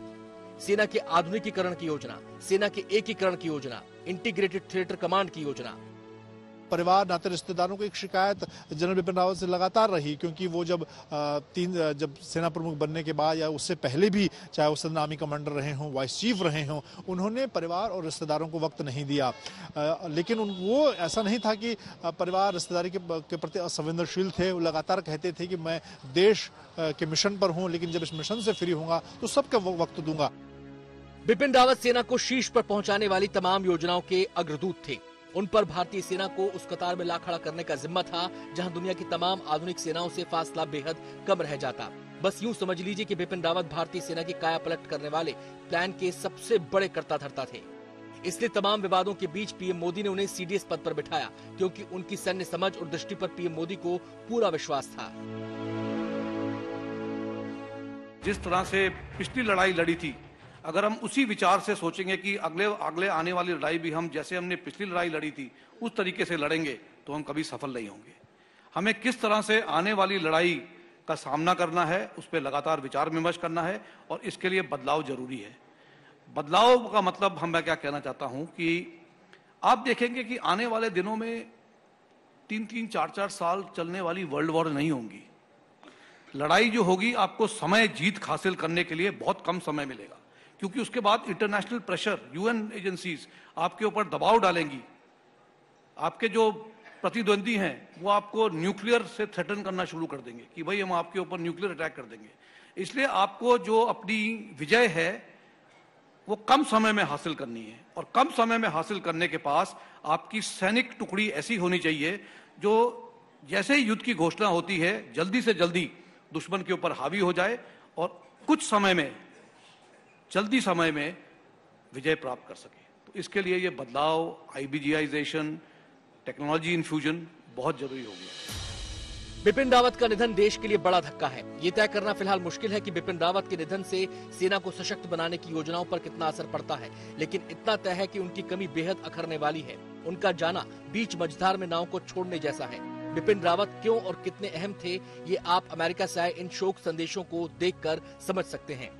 सेना के आधुनिकीकरण की योजना, सेना के एकीकरण की योजना, इंटीग्रेटेड थिएटर कमांड की योजना। परिवार नाते रिश्तेदारों की एक शिकायत जनरल बिपिन रावत से लगातार रही, क्योंकि वो जब सेना प्रमुख बनने के बाद या उससे पहले भी, चाहे वो सदन आर्मी कमांडर रहे हों, वाइस चीफ रहे हों, उन्होंने परिवार और रिश्तेदारों को वक्त नहीं दिया। लेकिन वो ऐसा नहीं था कि परिवार रिश्तेदारी के प्रति असंवेदनशील थे। वो लगातार कहते थे कि मैं देश के मिशन पर हूं, लेकिन जब इस मिशन से फ्री होऊंगा तो सबका वक्त दूंगा। बिपिन रावत सेना को शीर्ष पर पहुंचाने वाली तमाम योजनाओं के अग्रदूत थे। उन पर भारतीय सेना को उस कतार में ला खड़ा करने का जिम्मा था जहां दुनिया की तमाम आधुनिक सेनाओं से फासला बेहद कम रह जाता। बस यूं समझ लीजिए कि बिपिन रावत भारतीय सेना की काया पलट करने वाले प्लान के सबसे बड़े कर्ता धर्ता थे। इसलिए तमाम विवादों के बीच पीएम मोदी ने उन्हें सीडीएस पद पर बिठाया, क्योंकि उनकी सैन्य समझ और दृष्टि पर पीएम मोदी को पूरा विश्वास था। जिस तरह से पिछली लड़ाई लड़ी थी, अगर हम उसी विचार से सोचेंगे कि अगले आने वाली लड़ाई भी हम जैसे हमने पिछली लड़ाई लड़ी थी उस तरीके से लड़ेंगे तो हम कभी सफल नहीं होंगे। हमें किस तरह से आने वाली लड़ाई का सामना करना है, उस पर लगातार विचार विमर्श करना है और इसके लिए बदलाव जरूरी है। बदलाव का मतलब मैं क्या कहना चाहता हूं कि आप देखेंगे कि आने वाले दिनों में 3-3, 4-4 साल चलने वाली वर्ल्ड वॉर नहीं होंगी। लड़ाई जो होगी आपको समय जीत हासिल करने के लिए बहुत कम समय मिलेगा, क्योंकि उसके बाद इंटरनेशनल प्रेशर, यूएन एजेंसीज आपके ऊपर दबाव डालेंगी। आपके जो प्रतिद्वंदी हैं वो आपको न्यूक्लियर से थ्रेटन करना शुरू कर देंगे कि भाई हम आपके ऊपर न्यूक्लियर अटैक कर देंगे। इसलिए आपको जो अपनी विजय है वो कम समय में हासिल करनी है, और कम समय में हासिल करने के पास आपकी सैनिक टुकड़ी ऐसी होनी चाहिए जो जैसे ही युद्ध की घोषणा होती है जल्दी से जल्दी दुश्मन के ऊपर हावी हो जाए और कुछ समय में, जल्दी समय में विजय प्राप्त कर सके। तो इसके लिए ये बदलाव, आईबीजीआइजेशन, टेक्नोलॉजी इन्फ्यूजन बहुत जरूरी हो गया। बिपिन रावत का निधन देश के लिए बड़ा धक्का है। ये तय करना फिलहाल मुश्किल है कि बिपिन रावत के निधन से सेना को सशक्त बनाने की योजनाओं पर कितना असर पड़ता है, लेकिन इतना तय है कि उनकी कमी बेहद अखरने वाली है। उनका जाना बीच मझधार में नाव को छोड़ने जैसा है। बिपिन रावत क्यों और कितने अहम थे, ये आप अमेरिका से आए इन शोक संदेशों को देखकर समझ सकते हैं।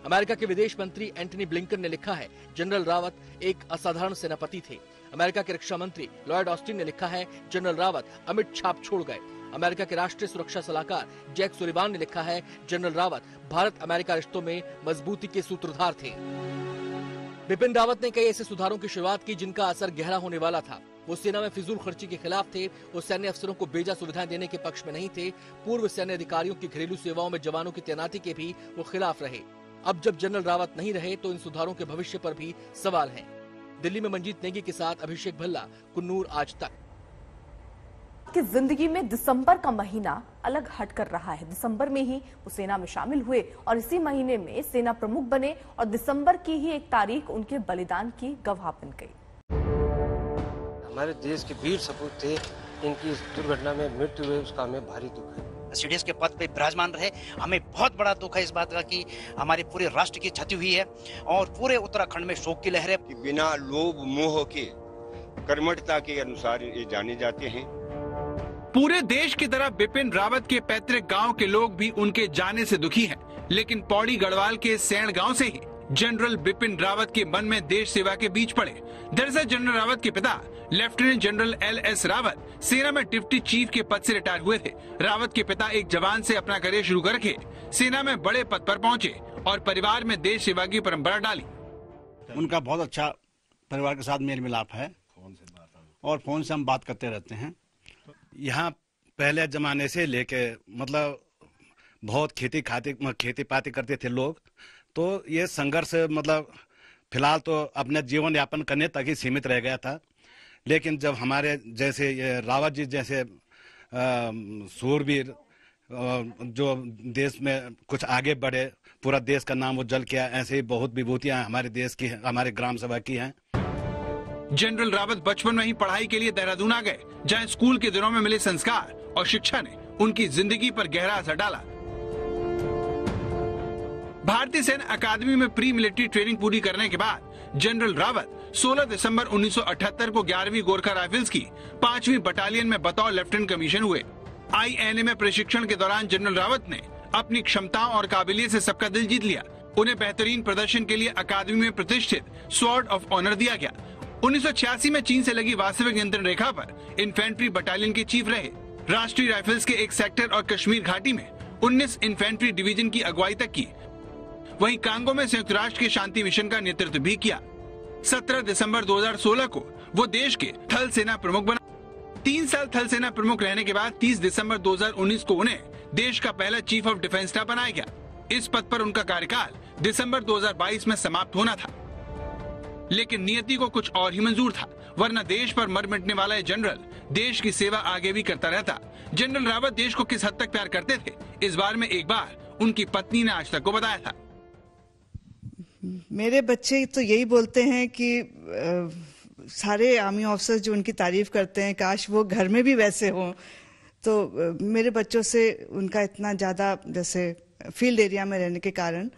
अमेरिका के विदेश मंत्री एंटनी ब्लिंकन ने लिखा है, जनरल रावत एक असाधारण सेनापति थे। अमेरिका के रक्षा मंत्री लॉयड ऑस्टिन ने लिखा है, जनरल रावत अमिट छाप छोड़ गए। अमेरिका के राष्ट्रीय सुरक्षा सलाहकार जैक सुलिवान ने लिखा है, जनरल रावत भारत अमेरिका रिश्तों में मजबूती के सूत्रधार थे। बिपिन रावत ने कई ऐसे सुधारों की शुरुआत की जिनका असर गहरा होने वाला था। वो सेना में फिजूल खर्ची के खिलाफ थे। वो सैन्य अफसरों को बेजा सुविधाएं देने के पक्ष में नहीं थे। पूर्व सैन्य अधिकारियों की घरेलू सेवाओं में जवानों की तैनाती के भी वो खिलाफ रहे। अब जब जनरल रावत नहीं रहे तो इन सुधारों के भविष्य पर भी सवाल हैं। दिल्ली में मंजीत नेगी के साथ अभिषेक भल्ला, कुन्नूर आज तक। कि जिंदगी में दिसंबर का महीना अलग हट कर रहा है। दिसंबर में ही वो सेना में शामिल हुए और इसी महीने में सेना प्रमुख बने और दिसंबर की ही एक तारीख उनके बलिदान की गवाह बन गई। हमारे देश के वीर सपूत थे, इनकी इस दुर्घटना में मृत्यु हुई, उसका हमें भारी दुख है। सीडीएस के पद पे विराजमान रहे, हमें बहुत बड़ा दुख है इस बात का कि हमारे पूरे राष्ट्र की क्षति हुई है और पूरे उत्तराखंड में शोक की लहर है। बिना लोभ मोह के कर्मठता के अनुसार ये जाने जाते हैं। पूरे देश की तरह बिपिन रावत के पैतृक गांव के लोग भी उनके जाने से दुखी हैं, लेकिन पौड़ी गढ़वाल के सैण गांव से ही जनरल बिपिन रावत के मन में देश सेवा के बीज पड़े। दरअसल जनरल रावत के पिता लेफ्टिनेंट जनरल LS रावत सेना में डिप्टी चीफ के पद से रिटायर हुए थे। रावत के पिता एक जवान से अपना करियर शुरू करके सेना में बड़े पद पर पहुंचे और परिवार में देश सेवा की परंपरा डाली। उनका बहुत अच्छा परिवार के साथ मेल मिलाप है और फोन से हम बात करते रहते हैं। यहाँ पहले जमाने से लेके मतलब बहुत खेती पाती करते थे लोग, तो ये संघर्ष मतलब फिलहाल तो अपने जीवन यापन करने तक ही सीमित रह गया था। लेकिन जब हमारे जैसे ये रावत जी जैसे सूरवीर जो देश में कुछ आगे बढ़े, पूरा देश का नाम उज्जवल किया, ऐसे ही बहुत विभूतियां हमारे देश की, हमारे ग्राम सभा की हैं। जनरल रावत बचपन में ही पढ़ाई के लिए देहरादून आ गए, जहां स्कूल के दिनों में मिले संस्कार और शिक्षा ने उनकी जिंदगी पर गहरा असर डाला। भारतीय सैन्य अकादमी में प्री मिलिट्री ट्रेनिंग पूरी करने के बाद जनरल रावत 16 दिसंबर 1978 को 11वीं गोरखा राइफल्स की 5वीं बटालियन में बतौर लेफ्टिनेंट कमीशन हुए। INA में प्रशिक्षण के दौरान जनरल रावत ने अपनी क्षमताओं और काबिलियत से सबका दिल जीत लिया। उन्हें बेहतरीन प्रदर्शन के लिए अकादमी में प्रतिष्ठित स्वॉर्ड ऑफ ऑनर दिया गया। 1986 में चीन से लगी वास्तविक नियंत्रण रेखा पर इन्फेंट्री बटालियन के चीफ रहे। राष्ट्रीय राइफल्स के एक सेक्टर और कश्मीर घाटी में 19 इन्फेंट्री डिवीजन की अगुवाई तक की। वहीं कांगो में संयुक्त राष्ट्र के शांति मिशन का नेतृत्व भी किया। 17 दिसंबर 2016 को वो देश के थल सेना प्रमुख बना। 3 साल थल सेना प्रमुख रहने के बाद 30 दिसंबर 2019 को उन्हें देश का पहला चीफ ऑफ डिफेंस स्टाफ बनाया गया। इस पद पर उनका कार्यकाल दिसंबर 2022 में समाप्त होना था, लेकिन नियति को कुछ और ही मंजूर था, वरना देश पर मर मिटने वाला ये जनरल देश की सेवा आगे भी करता रहता। जनरल रावत देश को किस हद तक प्यार करते थे, इस बारे में एक बार उनकी पत्नी ने आज तक को बताया था। मेरे बच्चे तो यही बोलते हैं कि सारे आर्मी ऑफिसर्स जो उनकी तारीफ करते हैं, काश वो घर में भी वैसे हों। तो मेरे बच्चों से उनका इतना ज़्यादा, जैसे फील्ड एरिया में रहने के कारण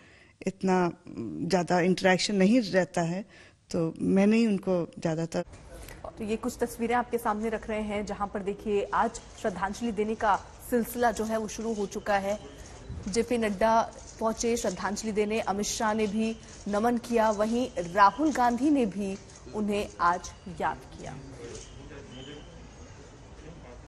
इतना ज़्यादा इंटरेक्शन नहीं रहता है, तो मैंने ही उनको ज़्यादातर। तो ये कुछ तस्वीरें आपके सामने रख रहे हैं, जहां पर देखिए आज श्रद्धांजलि देने का सिलसिला जो है वो शुरू हो चुका है। जेपी नड्डा पहुंचे श्रद्धांजलि देने, अमित शाह ने भी नमन किया, वहीं राहुल गांधी ने भी उन्हें आज याद किया।